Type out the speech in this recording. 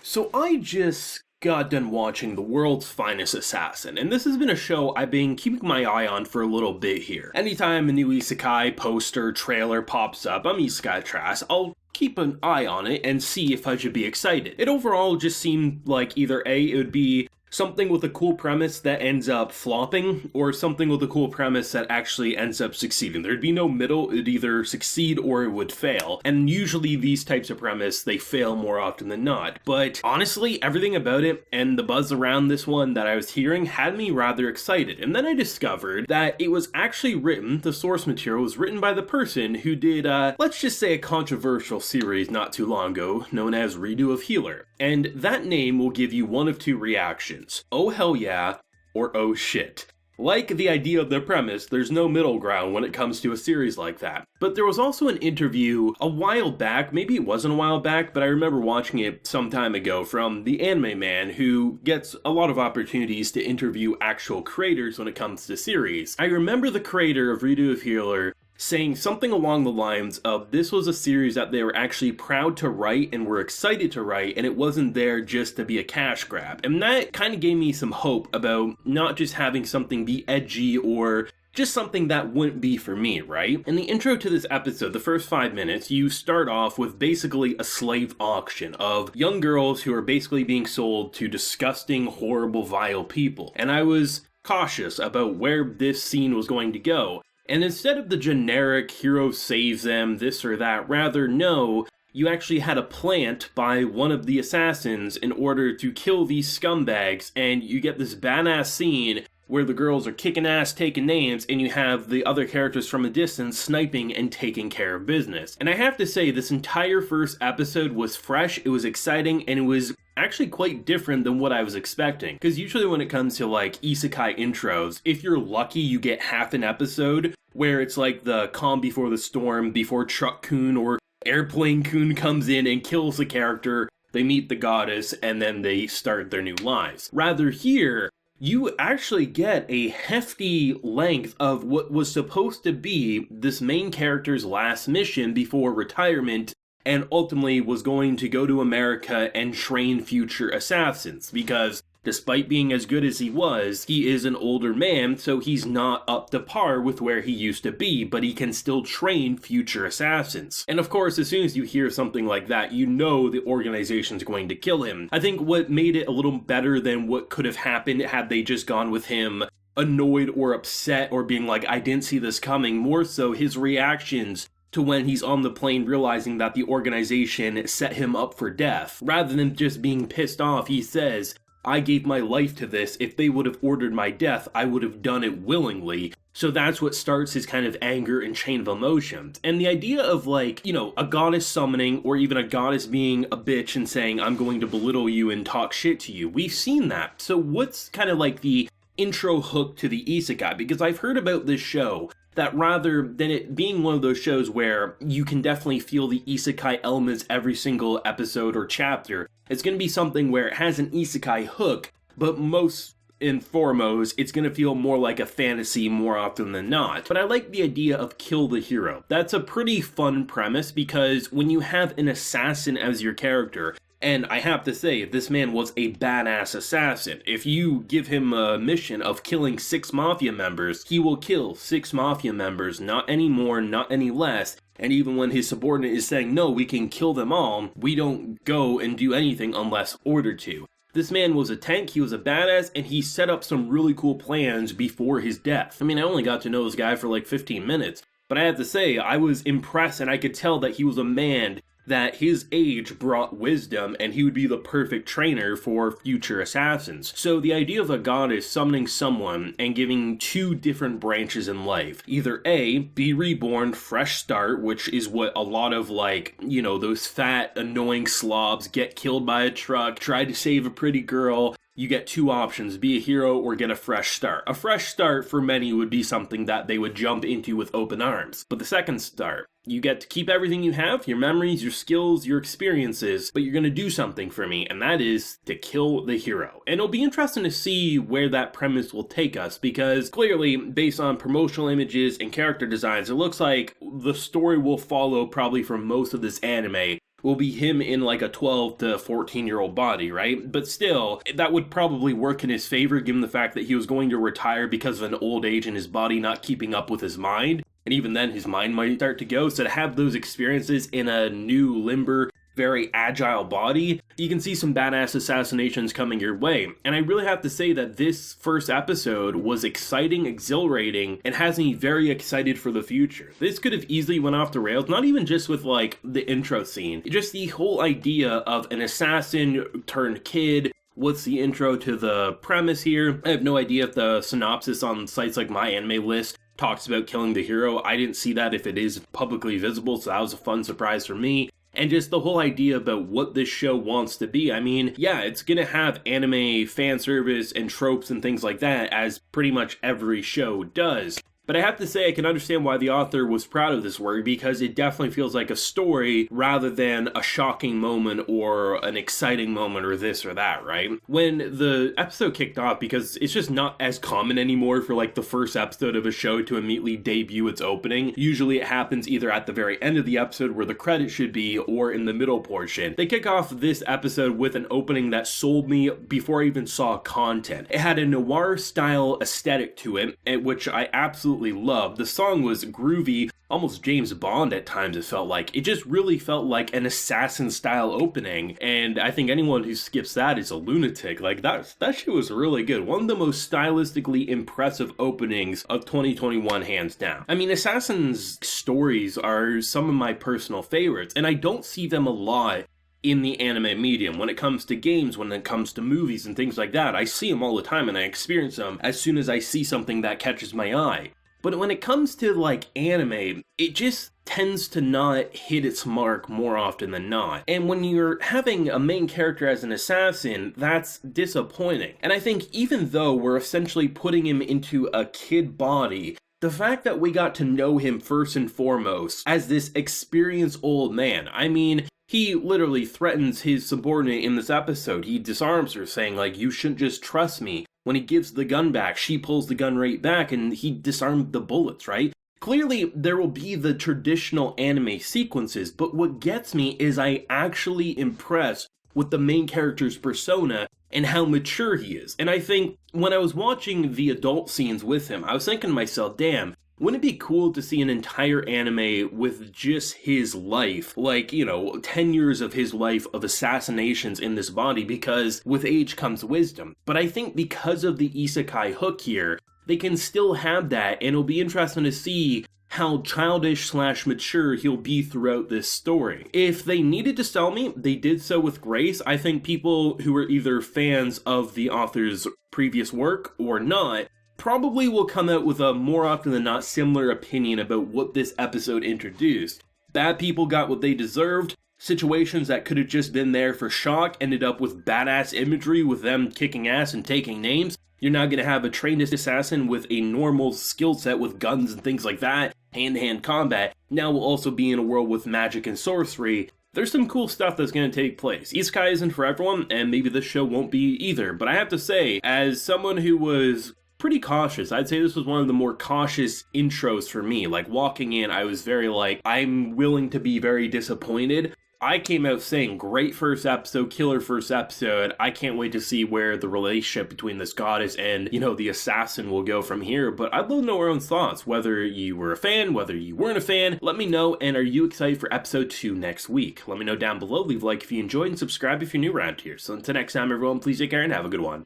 So I just got done watching The World's Finest Assassin, and this has been a show I've been keeping my eye on for a little bit here. Anytime a new isekai poster, trailer pops up, I'm isekai trash, I'll keep an eye on it and see if I should be excited. It overall just seemed like either A, it would be something with a cool premise that ends up flopping, or something with a cool premise that actually ends up succeeding. There'd be no middle, it'd either succeed or it would fail. And usually these types of premise, they fail more often than not. But honestly, everything about it and the buzz around this one that I was hearing had me rather excited. And then I discovered that it was actually written, the source material was written by the person who did, let's just say a controversial series not too long ago, known as Redo of Healer. And that name will give you one of two reactions. Oh hell yeah, or oh shit. Like the idea of the premise, there's no middle ground when it comes to a series like that. But there was also an interview a while back, maybe it wasn't a while back, but I remember watching it some time ago from the Anime Man, who gets a lot of opportunities to interview actual creators when it comes to series. I remember the creator of Redo of Healer saying something along the lines of this was a series that they were actually proud to write and were excited to write, and it wasn't there just to be a cash grab. And that kind of gave me some hope about not just having something be edgy or just something that wouldn't be for me, right? In the intro to this episode, the first 5 minutes, you start off with basically a slave auction of young girls who are basically being sold to disgusting, horrible, vile people. And I was cautious about where this scene was going to go. And instead of the generic hero saves them, this or that, rather no, you actually had a plant by one of the assassins in order to kill these scumbags, and you get this badass scene where the girls are kicking ass, taking names, and you have the other characters from a distance sniping and taking care of business. And I have to say, this entire first episode was fresh, it was exciting, and it was actually quite different than what I was expecting. Because usually when it comes to like isekai intros, if you're lucky you get half an episode where it's like the calm before the storm, before Truck-kun or Airplane-kun comes in and kills the character, they meet the goddess, and then they start their new lives. Rather here, you actually get a hefty length of what was supposed to be this main character's last mission before retirement, and ultimately was going to go to America and train future assassins, because despite being as good as he is an older man, so he's not up to par with where he used to be, but he can still train future assassins. And of course, as soon as you hear something like that, you know the organization's going to kill him. I think what made it a little better than what could have happened had they just gone with him annoyed or upset or being like, I didn't see this coming, more so his reactions to when he's on the plane realizing that the organization set him up for death. Rather than just being pissed off, he says, I gave my life to this. If they would have ordered my death, I would have done it willingly. So that's what starts his kind of anger and chain of emotions. And the idea of like, you know, a goddess summoning or even a goddess being a bitch and saying, I'm going to belittle you and talk shit to you. We've seen that. So what's kind of like the intro hook to the isekai? Because I've heard about this show that rather than it being one of those shows where you can definitely feel the isekai elements every single episode or chapter, it's going to be something where it has an isekai hook, but most and foremost, it's going to feel more like a fantasy more often than not. But I like the idea of kill the hero. That's a pretty fun premise because when you have an assassin as your character, and I have to say, this man was a badass assassin. If you give him a mission of killing 6 mafia members, he will kill 6 mafia members, not any more, not any less. And even when his subordinate is saying, no, we can kill them all, we don't go and do anything unless ordered to. This man was a tank, he was a badass, and he set up some really cool plans before his death. I mean, I only got to know this guy for like 15 minutes, but I have to say, I was impressed and I could tell that he was a man that his age brought wisdom and he would be the perfect trainer for future assassins. So the idea of a goddess summoning someone and giving 2 different branches in life. Either A, be reborn, fresh start, which is what a lot of like, you know, those fat, annoying slobs get killed by a truck, try to save a pretty girl. You get 2 options, be a hero or get a fresh start. A fresh start for many would be something that they would jump into with open arms. But the second start, you get to keep everything you have, your memories, your skills, your experiences, but you're going to do something for me, and that is to kill the hero. And it'll be interesting to see where that premise will take us, because clearly, based on promotional images and character designs, it looks like the story will follow probably for most of this anime will be him in like a 12 to 14-year-old body, right? But still, that would probably work in his favor given the fact that he was going to retire because of an old age and his body not keeping up with his mind. And even then, his mind might start to go. So to have those experiences in a new, limber, very agile body, you can see some badass assassinations coming your way. And I really have to say that this first episode was exciting, exhilarating, and has me very excited for the future. This could have easily went off the rails, not even just with like the intro scene, just the whole idea of an assassin turned kid. What's the intro to the premise here? I have no idea if the synopsis on sites like My Anime List talks about killing the hero. I didn't see that if it is publicly visible, so that was a fun surprise for me. And just the whole idea about what this show wants to be. I mean, yeah, it's gonna have anime fan service and tropes and things like that, as pretty much every show does. But I have to say I can understand why the author was proud of this work, because it definitely feels like a story rather than a shocking moment or an exciting moment or this or that, right? When the episode kicked off, because it's just not as common anymore for like the first episode of a show to immediately debut its opening. Usually it happens either at the very end of the episode where the credits should be or in the middle portion. They kick off this episode with an opening that sold me before I even saw content. It had a noir style aesthetic to it, which I absolutely loved. The song was groovy, almost James Bond at times it felt like. It just really felt like an assassin style opening, and I think anyone who skips that is a lunatic. Like that shit was really good. One of the most stylistically impressive openings of 2021, hands down. I mean, assassins stories are some of my personal favorites, and I don't see them a lot in the anime medium. When it comes to games, when it comes to movies and things like that, I see them all the time and I experience them as soon as I see something that catches my eye. But when it comes to like anime, it just tends to not hit its mark more often than not. And when you're having a main character as an assassin, that's disappointing. And I think even though we're essentially putting him into a kid body, the fact that we got to know him first and foremost as this experienced old man, I mean, he literally threatens his subordinate in this episode. He disarms her, saying like, you shouldn't just trust me. When he gives the gun back, she pulls the gun right back and he disarmed the bullets, right? Clearly, there will be the traditional anime sequences, but what gets me is I actually impressed with the main character's persona and how mature he is. And I think when I was watching the adult scenes with him, I was thinking to myself, damn, wouldn't it be cool to see an entire anime with just his life? Like, 10 years of his life of assassinations in this body, because with age comes wisdom. But I think because of the isekai hook here, they can still have that, and it'll be interesting to see how childish / mature he'll be throughout this story. If they needed to sell me, they did so with grace. I think people who are either fans of the author's previous work or not probably will come out with a more often than not similar opinion about what this episode introduced. Bad people got what they deserved. Situations that could have just been there for shock ended up with badass imagery with them kicking ass and taking names. You're now going to have a trained assassin with a normal skill set with guns and things like that, hand-to-hand combat. Now we'll also be in a world with magic and sorcery. There's some cool stuff that's going to take place. Isekai isn't for everyone, and maybe this show won't be either. But I have to say, as someone who was pretty cautious, I'd say this was one of the more cautious intros for me. Like walking in, I was very like, I'm willing to be very disappointed. I came out saying, great first episode, killer first episode. I can't wait to see where the relationship between this goddess and, the assassin will go from here. But I'd love to know your own thoughts, whether you were a fan, whether you weren't a fan. Let me know, and are you excited for episode 2 next week? Let me know down below, leave a like if you enjoyed, and subscribe if you're new around here. So until next time, everyone, please take care and have a good one.